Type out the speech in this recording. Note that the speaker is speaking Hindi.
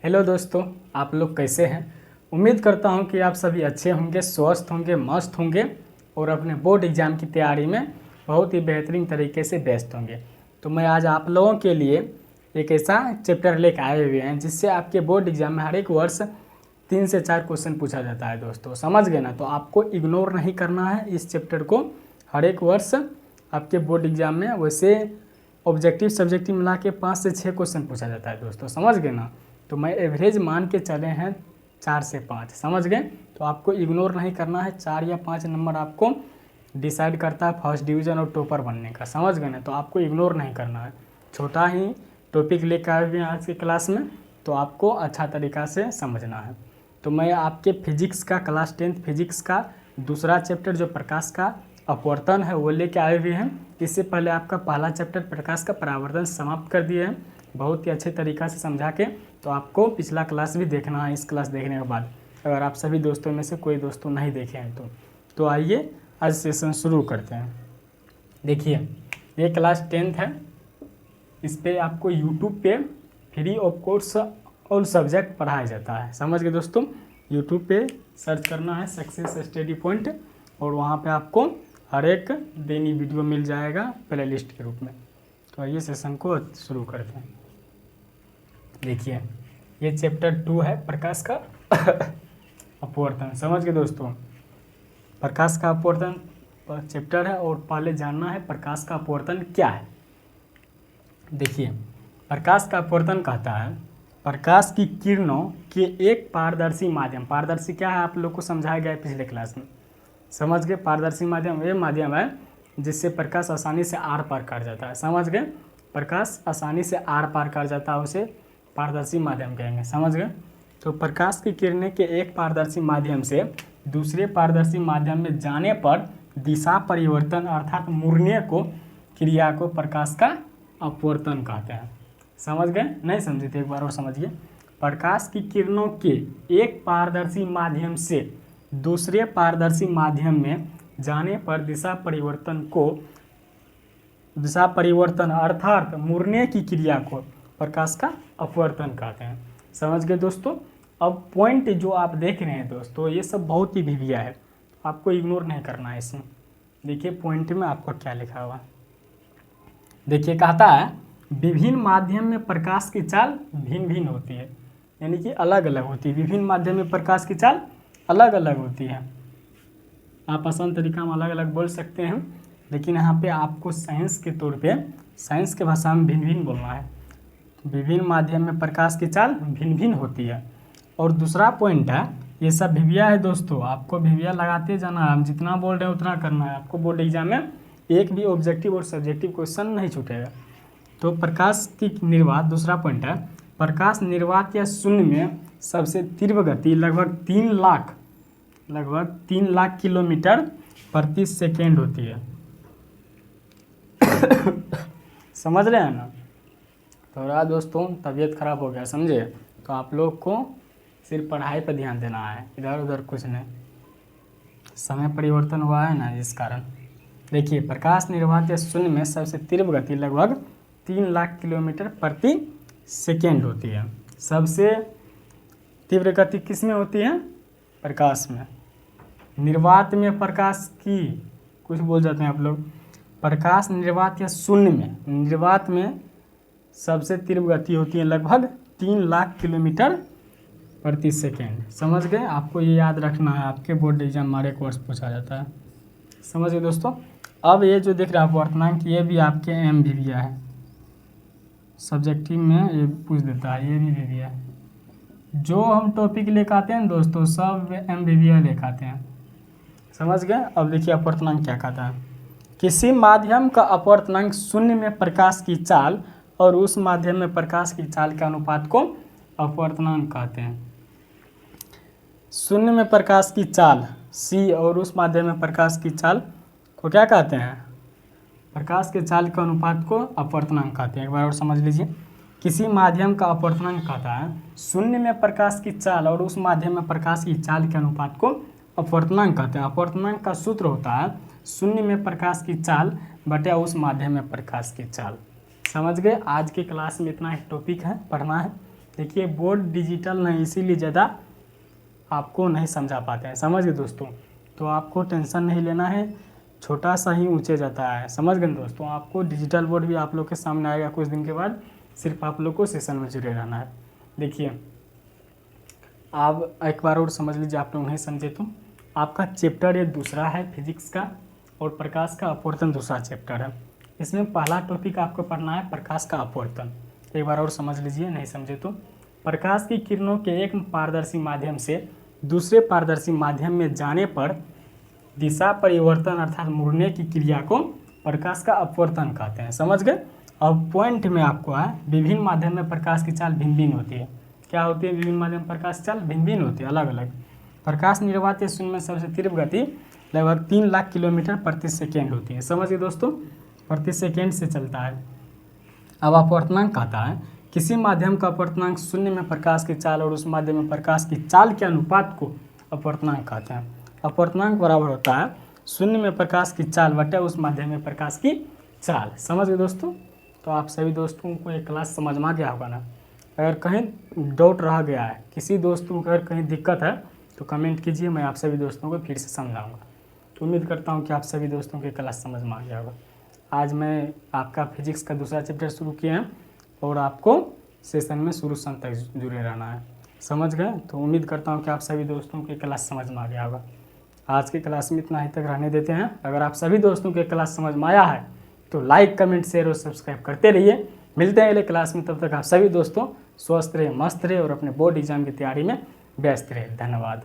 हेलो दोस्तों, आप लोग कैसे हैं। उम्मीद करता हूं कि आप सभी अच्छे होंगे, स्वस्थ होंगे, मस्त होंगे और अपने बोर्ड एग्ज़ाम की तैयारी में बहुत ही बेहतरीन तरीके से व्यस्त होंगे। तो मैं आज आप लोगों के लिए एक ऐसा चैप्टर लेकर आए हुए हैं जिससे आपके बोर्ड एग्ज़ाम में हर एक वर्ष 3 से 4 क्वेश्चन पूछा जाता है। दोस्तों समझ गए ना। तो आपको इग्नोर नहीं करना है इस चैप्टर को। हर एक वर्ष आपके बोर्ड एग्ज़ाम में वैसे ऑब्जेक्टिव सब्जेक्टिव मिला के 5 से 6 क्वेश्चन पूछा जाता है। दोस्तों समझ गए ना। तो मैं एवरेज मान के चले हैं 4 से 5, समझ गए। तो आपको इग्नोर नहीं करना है। 4 या 5 नंबर आपको डिसाइड करता है फर्स्ट डिवीज़न और टॉपर बनने का, समझ गए ना। तो आपको इग्नोर नहीं करना है। छोटा ही टॉपिक लेकर आए हुए हैं आज की क्लास में, तो आपको अच्छा तरीक़ा से समझना है। तो मैं आपके फिजिक्स का क्लास 10 फिजिक्स का दूसरा चैप्टर जो प्रकाश का अपवर्तन है वो लेके आए हुए हैं। इससे पहले आपका पहला चैप्टर प्रकाश का परावर्तन समाप्त कर दिए हैं बहुत ही अच्छे तरीक़ा से समझा के। तो आपको पिछला क्लास भी देखना है इस क्लास देखने के बाद, अगर आप सभी दोस्तों में से कोई दोस्तों नहीं देखे हैं तो आइए आज सेशन शुरू करते हैं। देखिए ये क्लास 10 है। इस पर आपको यूट्यूब पे free of course all subject पढ़ाया जाता है, समझ गए दोस्तों। यूट्यूब पे सर्च करना है सक्सेस स्टडी पॉइंट और वहाँ पे आपको हर एक दैनिक वीडियो मिल जाएगा प्ले लिस्ट के रूप में। तो आइए सेशन को शुरू करते हैं। देखिए ये चैप्टर 2 है प्रकाश का अपवर्तन, समझ गए दोस्तों। प्रकाश का अपवर्तन चैप्टर है और पहले जानना है प्रकाश का अपवर्तन क्या है। देखिए प्रकाश का अपवर्तन कहता है प्रकाश की किरणों के एक पारदर्शी माध्यम, पारदर्शी क्या है आप लोग को समझाया गया है पिछले क्लास में, समझ गए। पारदर्शी माध्यम ये माध्यम है जिससे प्रकाश आसानी से आर पार कर जाता है, समझ गए। प्रकाश आसानी से आर पार कर जाता है उसे पारदर्शी माध्यम कहेंगे, समझ गए। तो प्रकाश की किरणें के एक पारदर्शी माध्यम से दूसरे पारदर्शी माध्यम में जाने पर दिशा परिवर्तन अर्थात मुड़ने को क्रिया को प्रकाश का अपवर्तन कहते हैं, समझ गए। नहीं समझे तो एक बार और समझिए। प्रकाश की किरणों के एक पारदर्शी माध्यम से दूसरे पारदर्शी माध्यम में जाने पर दिशा परिवर्तन अर्थात मुड़ने की क्रिया को प्रकाश का अपवर्तन कहते हैं, समझ गए दोस्तों। अब पॉइंट जो आप देख रहे हैं दोस्तों ये सब बहुत ही भिविया है, आपको इग्नोर नहीं करना है इसमें। देखिए पॉइंट में आपको क्या लिखा हुआ। देखिए कहता है विभिन्न माध्यम में प्रकाश की चाल भिन्न भिन्न होती है, यानी कि अलग अलग होती है। विभिन्न माध्यम में प्रकाश की चाल अलग अलग होती है। आप आसान तरीका में अलग अलग बोल सकते हैं, लेकिन यहाँ पे आपको साइंस के तौर पे साइंस के भाषा में भिन्न भिन्न बोलना है। विभिन्न माध्यम में प्रकाश की चाल भिन्न भिन्न होती है। और दूसरा पॉइंट है ये सब भिविया है दोस्तों, आपको भिविया लगाते जाना है। हम जितना बोल रहे हैं उतना करना है। आपको बोर्ड एग्जाम में एक भी ऑब्जेक्टिव और सब्जेक्टिव क्वेश्चन नहीं छूटेगा। तो प्रकाश की निर्वात, दूसरा पॉइंट है प्रकाश निर्वात या शून्य में सबसे तीव्र गति लगभग 3 लाख किलोमीटर प्रति सेकेंड होती है समझ रहे हैं ना। थोड़ा दोस्तों तबीयत खराब हो गया समझे, तो आप लोग को सिर्फ पढ़ाई पर ध्यान देना है, इधर उधर कुछ नहीं। समय परिवर्तन हुआ है ना इस कारण। देखिए प्रकाश निर्वात या शून्य में सबसे तीव्र गति लगभग 3 लाख किलोमीटर प्रति सेकेंड होती है। सबसे तीव्र गति किस में होती है? प्रकाश में। निर्वात में प्रकाश की कुछ बोल जाते हैं आप लोग। प्रकाश निर्वात या शून्य में, निर्वात में सबसे तीव्र गति होती है लगभग 3 लाख किलोमीटर प्रति सेकेंड, समझ गए। आपको ये याद रखना है, आपके बोर्ड एग्जाम हर एक वर्ष पूछा जाता है, समझ गए दोस्तों। अब ये जो देख रहे हैं अपवर्तनांक ये भी आपके एम भिविया है, सब्जेक्टिव में ये पूछ देता है, ये भी भिविया है। जो हम टॉपिक लेकर आते हैं दोस्तों सब एम भिविया लेकर आते हैं, समझ गए। अब देखिए अपवर्तनांक क्या कहता है। किसी माध्यम का अपवर्तनांक शून्य में प्रकाश की चाल और उस माध्यम में प्रकाश की चाल के अनुपात को अपवर्तनांक कहते हैं। शून्य में प्रकाश की चाल c और उस माध्यम में प्रकाश की चाल को क्या कहते हैं? प्रकाश के चाल के अनुपात को अपवर्तनांक कहते हैं। एक बार और समझ लीजिए। किसी माध्यम का अपवर्तनांक कहता है शून्य में प्रकाश की चाल और उस माध्यम में प्रकाश की चाल के अनुपात को अपवर्तनांक कहते हैं। अपवर्तनांक का सूत्र होता है शून्य में प्रकाश की चाल बटे उस माध्यम में प्रकाश की चाल, समझ गए। आज के क्लास में इतना ही टॉपिक है, पढ़ना है। देखिए बोर्ड डिजिटल नहीं, इसीलिए ज़्यादा आपको नहीं समझा पाते हैं, समझ गए दोस्तों। तो आपको टेंशन नहीं लेना है, छोटा सा ही ऊंचे जाता है, समझ गए दोस्तों। आपको डिजिटल बोर्ड भी आप लोग के सामने आएगा कुछ दिन के बाद, सिर्फ आप लोग को सेशन में जुड़े रहना है। देखिए आप एक बार और समझ लीजिए, आप लोग नहीं समझे तो आपका चैप्टर ये दूसरा है फिजिक्स का, और प्रकाश का अपवर्तन दूसरा चैप्टर है। इसमें पहला टॉपिक आपको पढ़ना है प्रकाश का अपवर्तन। एक बार और समझ लीजिए, नहीं समझे तो। प्रकाश की किरणों के एक पारदर्शी माध्यम से दूसरे पारदर्शी माध्यम में जाने पर दिशा परिवर्तन अर्थात मुड़ने की क्रिया को प्रकाश का अपवर्तन कहते हैं, समझ गए। अब पॉइंट में आपको है, विभिन्न माध्यम में प्रकाश की चाल भिन्न भिन्न होती है। क्या होती है? विभिन्न माध्यम में प्रकाश चाल भिन्न भिन्न होती है, अलग अलग। प्रकाश निर्वात या शून्य में सबसे तीव्र गति लगभग 3 लाख किलोमीटर प्रति सेकेंड होती है, समझ गए दोस्तों, प्रति सेकेंड से चलता है। अब अपवर्तनांक कहता है किसी माध्यम का अपवर्तनांक शून्य में प्रकाश की चाल और उस माध्यम में प्रकाश की चाल के अनुपात को अपवर्तनांक कहते हैं। अपवर्तनांक बराबर होता है शून्य में प्रकाश की चाल बटे उस माध्यम में प्रकाश की चाल, समझ गए दोस्तों। तो आप सभी दोस्तों को ये क्लास समझ में आ गया होगा ना। अगर कहीं डाउट रह गया है, किसी दोस्त को अगर कहीं दिक्कत है तो कमेंट कीजिए, मैं आप सभी दोस्तों को फिर से समझाऊंगा। तो उम्मीद करता हूँ कि आप सभी दोस्तों की क्लास समझ में आ गया होगा। आज मैं आपका फिजिक्स का दूसरा चैप्टर शुरू किया है और आपको सेशन में शुरू से अंत तक जुड़े रहना है, समझ गए। तो उम्मीद करता हूँ कि आप सभी दोस्तों की क्लास समझ में आ गया होगा। आज की क्लास में इतना ही तक रहने देते हैं। अगर आप सभी दोस्तों की क्लास समझ में आया है तो लाइक, कमेंट, शेयर और सब्सक्राइब करते रहिए। मिलते हैं अगले क्लास में, तब तक आप सभी दोस्तों स्वस्थ रहे, मस्त रहे और अपने बोर्ड एग्जाम की तैयारी में व्यस्त रहे। धन्यवाद।